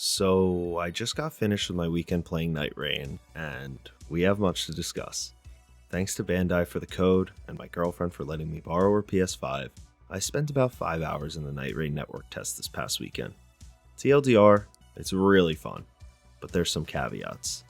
So, I just got finished with my weekend playing Nightreign, and we have much to discuss. Thanks to Bandai for the code, and my girlfriend for letting me borrow her PS5, I spent about 5 hours in the Nightreign network test this past weekend. TLDR, it's really fun, but there's some caveats.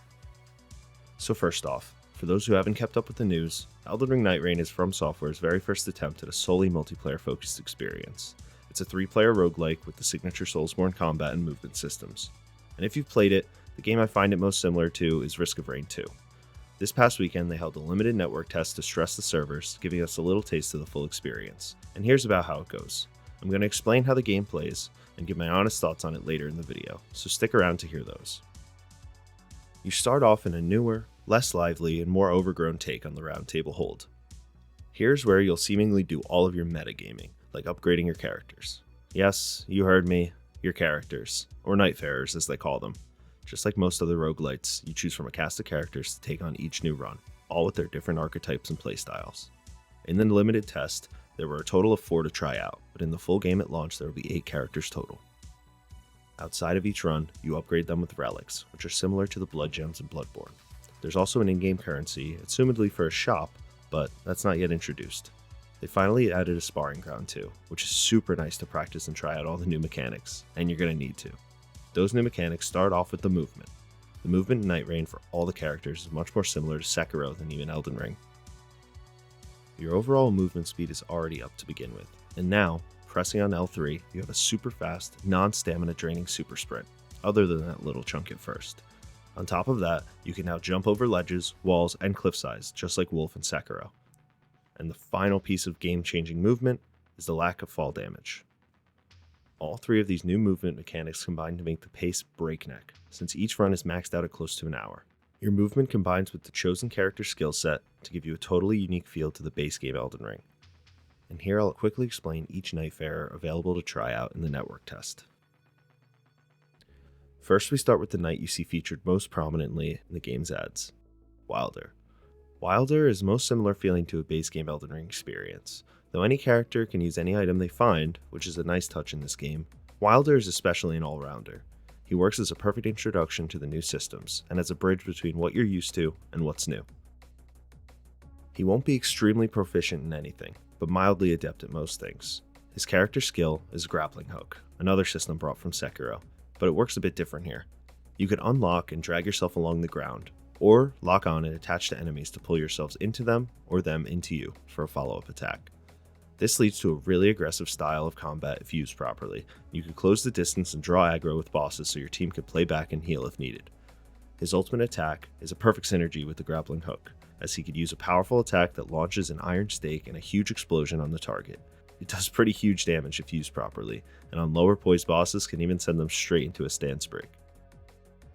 So first off, for those who haven't kept up with the news, Elden Ring Nightreign is From Software's very first attempt at a solely multiplayer-focused experience. It's a 3-player roguelike with the signature Soulsborne combat and movement systems. And if you've played it, the game I find it most similar to is Risk of Rain 2. This past weekend, they held a limited network test to stress the servers, giving us a little taste of the full experience. And here's about how it goes. I'm going to explain how the game plays, and give my honest thoughts on it later in the video, so stick around to hear those. You start off in a newer, less lively, and more overgrown take on the Round Table Hold. Here's where you'll seemingly do all of your metagaming, like upgrading your characters. Yes, you heard me, your characters, or Nightfarers as they call them. Just like most other roguelites, you choose from a cast of characters to take on each new run, all with their different archetypes and playstyles. In the limited test, there were a total of 4 to try out, but in the full game at launch there will be 8 characters total. Outside of each run, you upgrade them with relics, which are similar to the blood gems in Bloodborne. There's also an in-game currency, assumedly for a shop, but that's not yet introduced. They finally added a sparring ground too, which is super nice to practice and try out all the new mechanics, and you're going to need to. Those new mechanics start off with the movement. The movement in Nightreign for all the characters is much more similar to Sekiro than even Elden Ring. Your overall movement speed is already up to begin with, and now, pressing on L3, you have a super fast, non-stamina draining super sprint, other than that little chunk at first. On top of that, you can now jump over ledges, walls, and cliff sides, just like Wolf and Sekiro. And the final piece of game-changing movement is the lack of fall damage. All 3 of these new movement mechanics combine to make the pace breakneck, since each run is maxed out at close to an hour. Your movement combines with the chosen character skill set to give you a totally unique feel to the base game Elden Ring. And here I'll quickly explain each Nightfarer available to try out in the network test. First, we start with the knight you see featured most prominently in the game's ads, Wilder. Wilder is most similar feeling to a base game Elden Ring experience. Though any character can use any item they find, which is a nice touch in this game, Wilder is especially an all-rounder. He works as a perfect introduction to the new systems, and as a bridge between what you're used to and what's new. He won't be extremely proficient in anything, but mildly adept at most things. His character skill is Grappling Hook, another system brought from Sekiro, but it works a bit different here. You can unlock and drag yourself along the ground, or lock on and attach to enemies to pull yourselves into them or them into you for a follow-up attack. This leads to a really aggressive style of combat if used properly. You can close the distance and draw aggro with bosses so your team can play back and heal if needed. His ultimate attack is a perfect synergy with the Grappling Hook, as he could use a powerful attack that launches an iron stake and a huge explosion on the target. It does pretty huge damage if used properly, and on lower poised bosses can even send them straight into a stance break.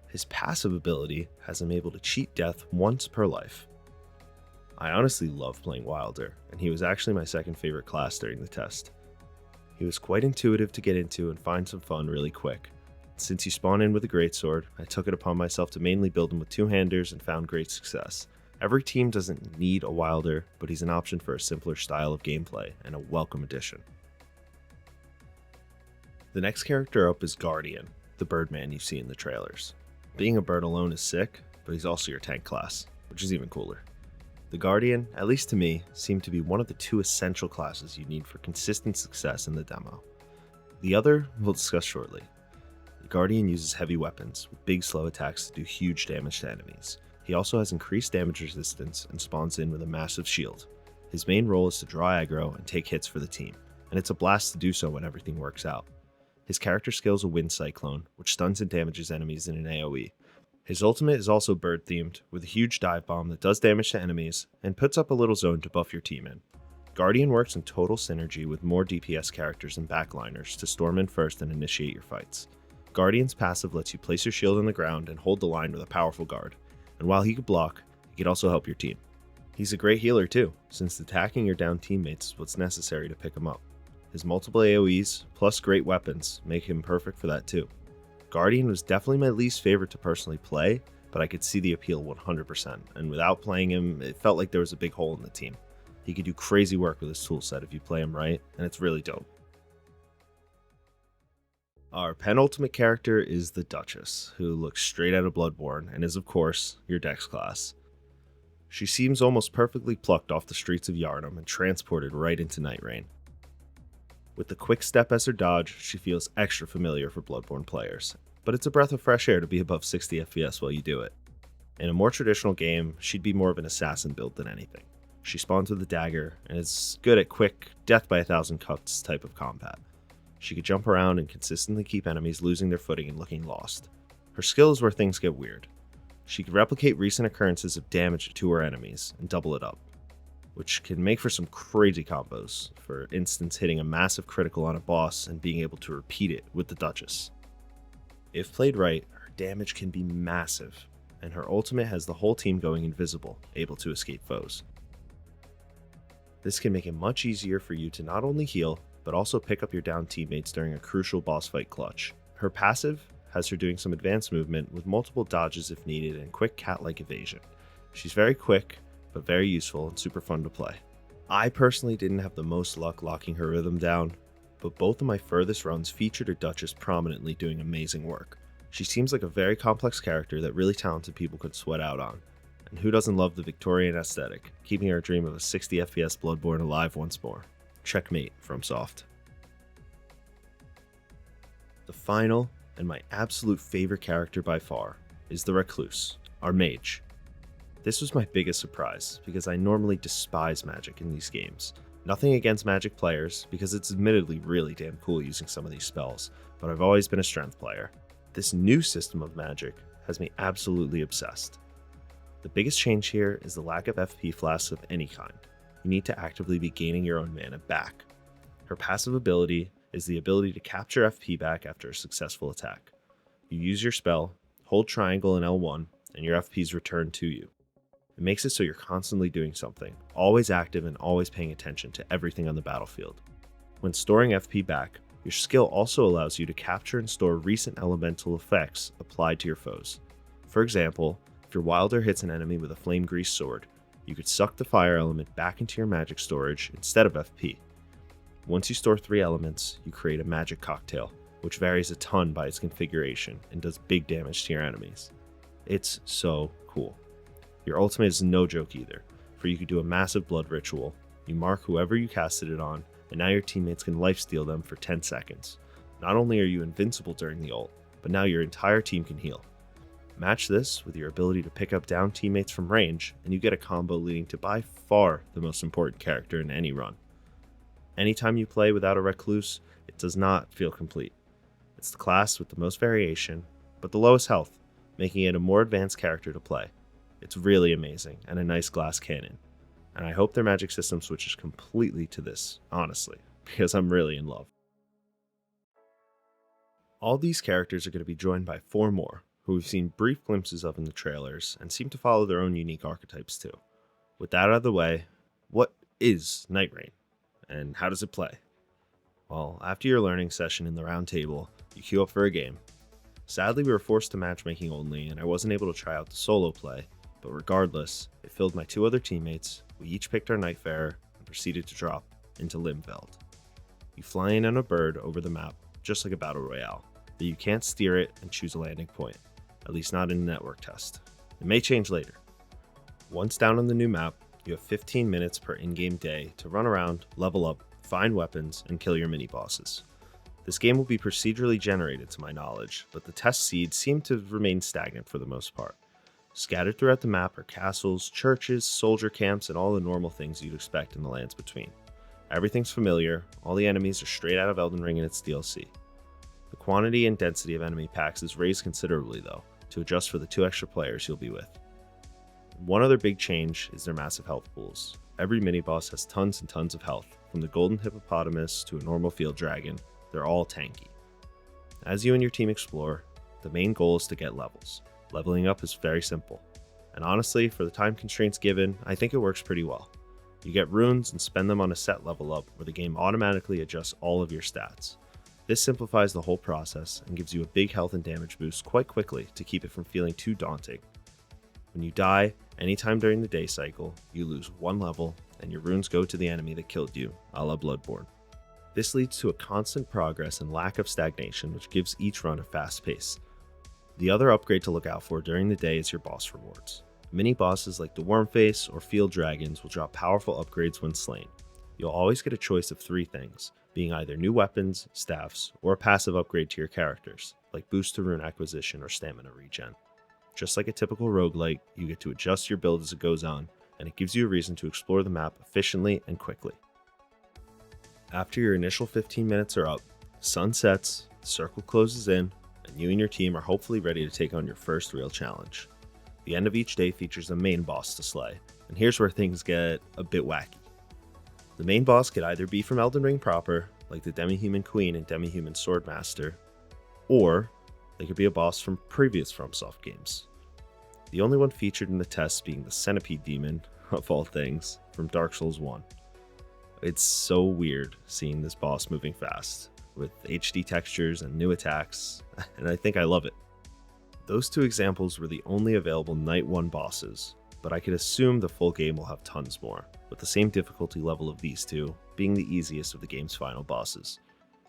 His passive ability has him able to cheat death once per life. I honestly love playing Wilder, and he was actually my second favorite class during the test. He was quite intuitive to get into and find some fun really quick. Since you spawn in with a greatsword, I took it upon myself to mainly build him with 2-handers and found great success. Every team doesn't need a Wilder, but he's an option for a simpler style of gameplay, and a welcome addition. The next character up is Guardian, the Birdman you see in the trailers. Being a bird alone is sick, but he's also your tank class, which is even cooler. The Guardian, at least to me, seemed to be one of the 2 essential classes you need for consistent success in the demo. The other, we'll discuss shortly. The Guardian uses heavy weapons, with big slow attacks to do huge damage to enemies. He also has increased damage resistance and spawns in with a massive shield. His main role is to draw aggro and take hits for the team, and it's a blast to do so when everything works out. His character skill is a Wind Cyclone, which stuns and damages enemies in an AoE. His ultimate is also bird-themed, with a huge dive bomb that does damage to enemies, and puts up a little zone to buff your team in. Guardian works in total synergy with more DPS characters and backliners to storm in first and initiate your fights. Guardian's passive lets you place your shield on the ground and hold the line with a powerful guard, and while he could block, he could also help your team. He's a great healer too, since attacking your down teammates is what's necessary to pick him up. His multiple AoEs, plus great weapons, make him perfect for that too. Guardian was definitely my least favorite to personally play, but I could see the appeal 100%, and without playing him, it felt like there was a big hole in the team. He could do crazy work with his toolset if you play him right, and it's really dope. Our penultimate character is the Duchess, who looks straight out of Bloodborne and is, of course, your Dex class. She seems almost perfectly plucked off the streets of Yharnam and transported right into Nightreign. With the quick step as her dodge, she feels extra familiar for Bloodborne players, but it's a breath of fresh air to be above 60 FPS while you do it. In a more traditional game, she'd be more of an assassin build than anything. She spawns with a dagger and is good at quick, death by 1,000 cuts type of combat. She could jump around and consistently keep enemies losing their footing and looking lost. Her skill is where things get weird. She could replicate recent occurrences of damage to her enemies and double it up, which can make for some crazy combos, for instance hitting a massive critical on a boss and being able to repeat it with the Duchess. If played right, her damage can be massive, and her ultimate has the whole team going invisible, able to escape foes. This can make it much easier for you to not only heal, but also pick up your downed teammates during a crucial boss fight clutch. Her passive has her doing some advanced movement with multiple dodges if needed and quick cat-like evasion. She's very quick, but very useful and super fun to play. I personally didn't have the most luck locking her rhythm down, but both of my furthest runs featured her Duchess prominently doing amazing work. She seems like a very complex character that really talented people could sweat out on. And who doesn't love the Victorian aesthetic, keeping our dream of a 60 FPS Bloodborne alive once more? Checkmate from Soft. The final, and my absolute favorite character by far, is the Recluse, our mage. This was my biggest surprise, because I normally despise magic in these games. Nothing against magic players, because it's admittedly really damn cool using some of these spells, but I've always been a strength player. This new system of magic has me absolutely obsessed. The biggest change here is the lack of FP flasks of any kind. You need to actively be gaining your own mana back. Her passive ability is the ability to capture FP back after a successful attack. You use your spell, hold triangle and L1, and your FP is returned to you. It makes it so you're constantly doing something, always active and always paying attention to everything on the battlefield. When storing FP back, your skill also allows you to capture and store recent elemental effects applied to your foes. For example, if your Wilder hits an enemy with a flame grease sword, you could suck the fire element back into your magic storage instead of FP. Once you store 3 elements, you create a magic cocktail, which varies a ton by its configuration and does big damage to your enemies. It's so cool. Your ultimate is no joke either, for you could do a massive blood ritual, you mark whoever you casted it on, and now your teammates can lifesteal them for 10 seconds. Not only are you invincible during the ult, but now your entire team can heal. Match this with your ability to pick up down teammates from range, and you get a combo leading to by far the most important character in any run. Anytime you play without a Recluse, it does not feel complete. It's the class with the most variation, but the lowest health, making it a more advanced character to play. It's really amazing, and a nice glass cannon. And I hope their magic system switches completely to this, honestly, because I'm really in love. All these characters are going to be joined by 4 more, who we've seen brief glimpses of in the trailers, and seem to follow their own unique archetypes too. With that out of the way, what is Nightreign, and how does it play? Well, after your learning session in the round table, you queue up for a game. Sadly, we were forced to matchmaking only, and I wasn't able to try out the solo play, but regardless, it filled my 2 other teammates, we each picked our Nightfarer, and proceeded to drop into Limfeld. You fly in on a bird over the map, just like a battle royale, but you can't steer it and choose a landing point, at least not in a network test. It may change later. Once down on the new map, you have 15 minutes per in-game day to run around, level up, find weapons, and kill your mini-bosses. This game will be procedurally generated to my knowledge, but the test seeds seem to remain stagnant for the most part. Scattered throughout the map are castles, churches, soldier camps, and all the normal things you'd expect in the lands between. Everything's familiar, all the enemies are straight out of Elden Ring and its DLC. The quantity and density of enemy packs is raised considerably though, to adjust for the 2 extra players you'll be with. One other big change is their massive health pools. Every mini-boss has tons and tons of health, from the golden hippopotamus to a normal field dragon. They're all tanky. As you and your team explore, the main goal is to get levels. Leveling up is very simple, and honestly, for the time constraints given, I think it works pretty well. You get runes and spend them on a set level up where the game automatically adjusts all of your stats. This simplifies the whole process and gives you a big health and damage boost quite quickly to keep it from feeling too daunting. When you die, anytime during the day cycle, you lose 1 level and your runes go to the enemy that killed you, a la Bloodborne. This leads to a constant progress and lack of stagnation, which gives each run a fast pace. The other upgrade to look out for during the day is your boss rewards. Mini bosses like the Wormface or Field Dragons will drop powerful upgrades when slain. You'll always get a choice of 3 things, being either new weapons, staffs, or a passive upgrade to your characters, like boost to rune acquisition or stamina regen. Just like a typical roguelite, you get to adjust your build as it goes on, and it gives you a reason to explore the map efficiently and quickly. After your initial 15 minutes are up, the sun sets, the circle closes in, and you and your team are hopefully ready to take on your first real challenge. The end of each day features a main boss to slay, and here's where things get a bit wacky. The main boss could either be from Elden Ring proper, like the Demi-Human Queen and Demi-Human Swordmaster, or they could be a boss from previous FromSoft games. The only one featured in the test being the Centipede Demon, of all things, from Dark Souls 1. It's so weird seeing this boss moving fast, with HD textures and new attacks, and I think I love it. Those 2 examples were the only available Night 1 bosses, but I could assume the full game will have tons more, with the same difficulty level of these 2 being the easiest of the game's final bosses.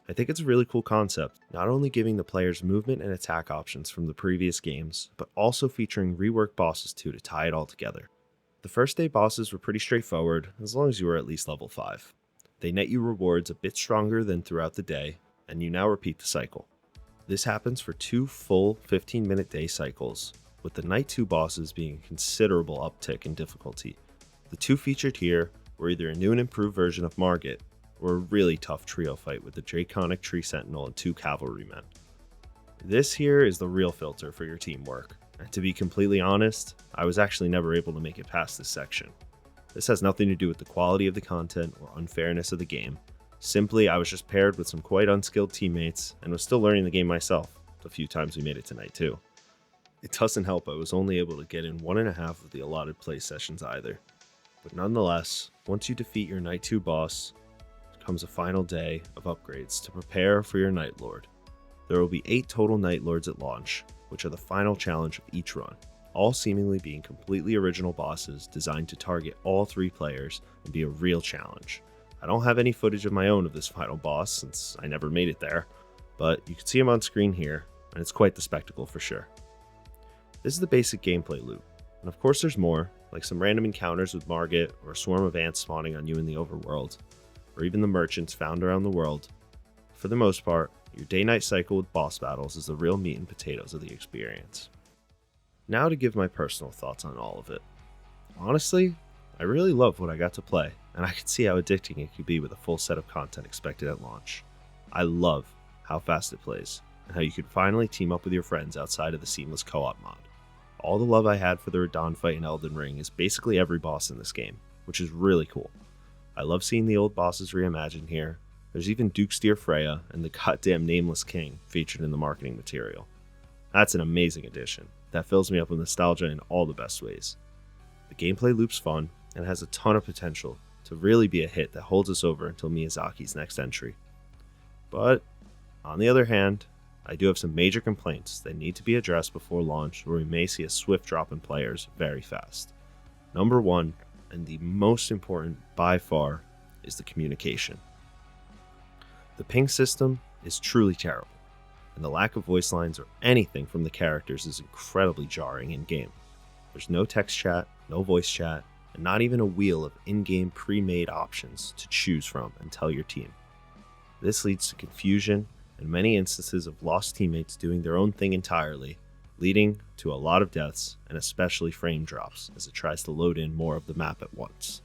I think it's a really cool concept, not only giving the players movement and attack options from the previous games, but also featuring reworked bosses too to tie it all together. The first day bosses were pretty straightforward, as long as you were at least level 5. They net you rewards a bit stronger than throughout the day, and you now repeat the cycle. This happens for 2 full 15-minute day cycles, with the Night 2 bosses being a considerable uptick in difficulty. The 2 featured here were either a new and improved version of Margit, or a really tough trio fight with the Draconic Tree Sentinel and 2 Cavalrymen. This here is the real filter for your teamwork, and to be completely honest, I was actually never able to make it past this section. This has nothing to do with the quality of the content or unfairness of the game. Simply, I was just paired with some quite unskilled teammates and was still learning the game myself the few times we made it to Night 2. It doesn't help I was only able to get in 1.5 of the allotted play sessions either. But nonetheless, once you defeat your Night 2 boss, comes a final day of upgrades to prepare for your Night Lord. There will be 8 total Night Lords at launch, which are the final challenge of each run, all seemingly being completely original bosses designed to target all 3 players and be a real challenge. I don't have any footage of my own of this final boss since I never made it there, but you can see him on screen here, and it's quite the spectacle for sure. This is the basic gameplay loop, and of course there's more, like some random encounters with Margit or a swarm of ants spawning on you in the overworld, or even the merchants found around the world. For the most part, your day-night cycle with boss battles is the real meat and potatoes of the experience. Now to give my personal thoughts on all of it. Honestly, I really love what I got to play, and I could see how addicting it could be with a full set of content expected at launch. I love how fast it plays, and how you could finally team up with your friends outside of the seamless co-op mod. All the love I had for the Radahn fight in Elden Ring is basically every boss in this game, which is really cool. I love seeing the old bosses reimagined here. There's even Duke's Dear Freya and the goddamn Nameless King featured in the marketing material. That's an amazing addition that fills me up with nostalgia in all the best ways. The gameplay loop's fun and has a ton of potential to really be a hit that holds us over until Miyazaki's next entry. But, on the other hand, I do have some major complaints that need to be addressed before launch, where we may see a swift drop in players very fast. Number 1, and the most important by far, is the communication. The ping system is truly terrible, and the lack of voice lines or anything from the characters is incredibly jarring in-game. There's no text chat, no voice chat, and not even a wheel of in-game pre-made options to choose from and tell your team. This leads to confusion and many instances of lost teammates doing their own thing entirely, leading to a lot of deaths and especially frame drops as it tries to load in more of the map at once.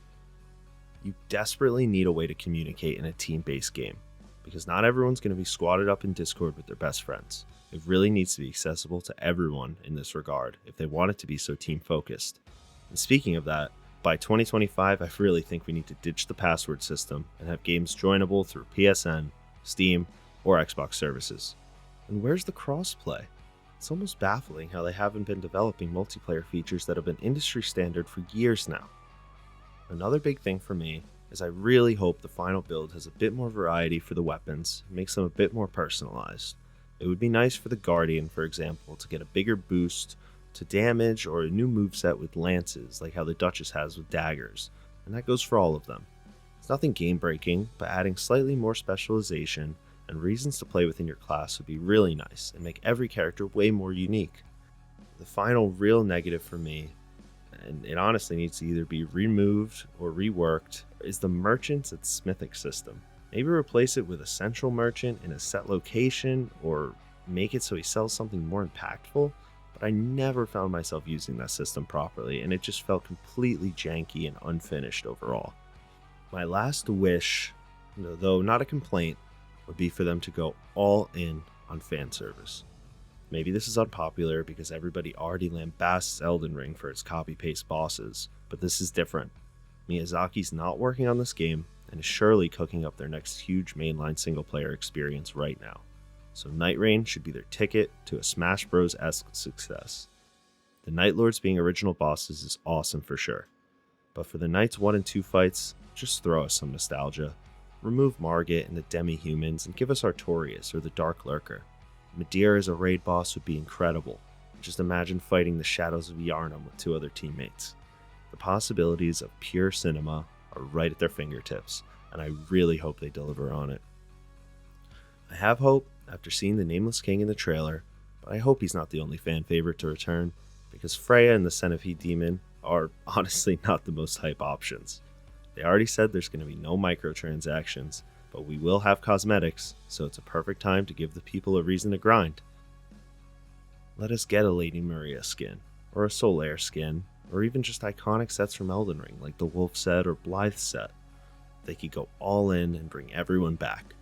You desperately need a way to communicate in a team-based game, because not everyone's going to be squatted up in Discord with their best friends. It really needs to be accessible to everyone in this regard if they want it to be so team-focused. And speaking of that, by 2025 I really think we need to ditch the password system and have games joinable through PSN, Steam, or Xbox services. And where's the crossplay? It's almost baffling how they haven't been developing multiplayer features that have been industry standard for years now. Another big thing for me is I really hope the final build has a bit more variety for the weapons and makes them a bit more personalized. It would be nice for the Guardian, for example, to get a bigger boost to damage or a new moveset with lances like how the Duchess has with daggers, and that goes for all of them. Nothing game breaking, but adding slightly more specialization and reasons to play within your class would be really nice and make every character way more unique. The final real negative for me, and it honestly needs to either be removed or reworked, is the merchants and smithing system. Maybe replace it with a central merchant in a set location, or make it so he sells something more impactful, but I never found myself using that system properly, and it just felt completely janky and unfinished overall. My last wish, though not a complaint, would be for them to go all in on fan service. Maybe this is unpopular because everybody already lambasts Elden Ring for its copy-paste bosses, but this is different. Miyazaki's not working on this game and is surely cooking up their next huge mainline single-player experience right now. So Nightreign should be their ticket to a Smash Bros.-esque success. The Night Lords being original bosses is awesome for sure, but for the Knights 1 and 2 fights, just throw us some nostalgia. Remove Margit and the demi-humans and give us Artorias or the Dark Lurker. Madeira as a raid boss would be incredible. Just imagine fighting the Shadows of Yharnam with 2 other teammates. The possibilities of pure cinema are right at their fingertips, and I really hope they deliver on it. I have hope after seeing the Nameless King in the trailer, but I hope he's not the only fan favorite to return, because Freya and the Centipede Demon are honestly not the most hype options. They already said there's going to be no microtransactions, but we will have cosmetics, so it's a perfect time to give the people a reason to grind. Let us get a Lady Maria skin, or a Solaire skin, or even just iconic sets from Elden Ring like the Wolf set or Blythe set. They could go all in and bring everyone back.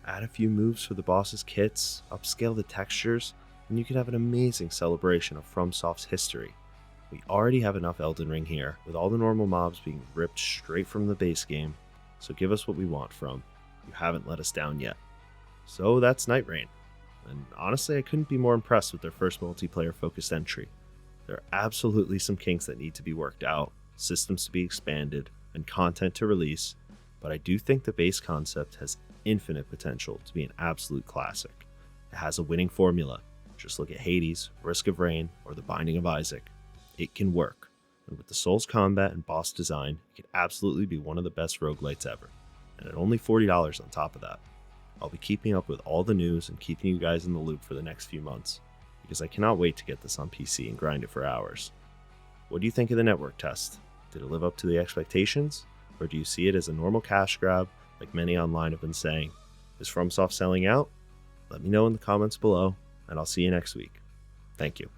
Add a few moves for the boss's kits, upscale the textures, and you could have an amazing celebration of FromSoft's history. We already have enough Elden Ring here, with all the normal mobs being ripped straight from the base game, so give us what we want from. You haven't let us down yet. So that's Nightreign, and honestly I couldn't be more impressed with their first multiplayer focused entry. There are absolutely some kinks that need to be worked out, systems to be expanded, and content to release, but I do think the base concept has infinite potential to be an absolute classic. It has a winning formula. Just look at Hades, Risk of Rain, or The Binding of Isaac. It can work, and with the Souls combat and boss design, it could absolutely be one of the best roguelites ever, and at only $40 on top of that. I'll be keeping up with all the news and keeping you guys in the loop for the next few months, because I cannot wait to get this on PC and grind it for hours. What do you think of the network test? Did it live up to the expectations, or do you see it as a normal cash grab like many online have been saying? Is FromSoft selling out? Let me know in the comments below, and I'll see you next week. Thank you.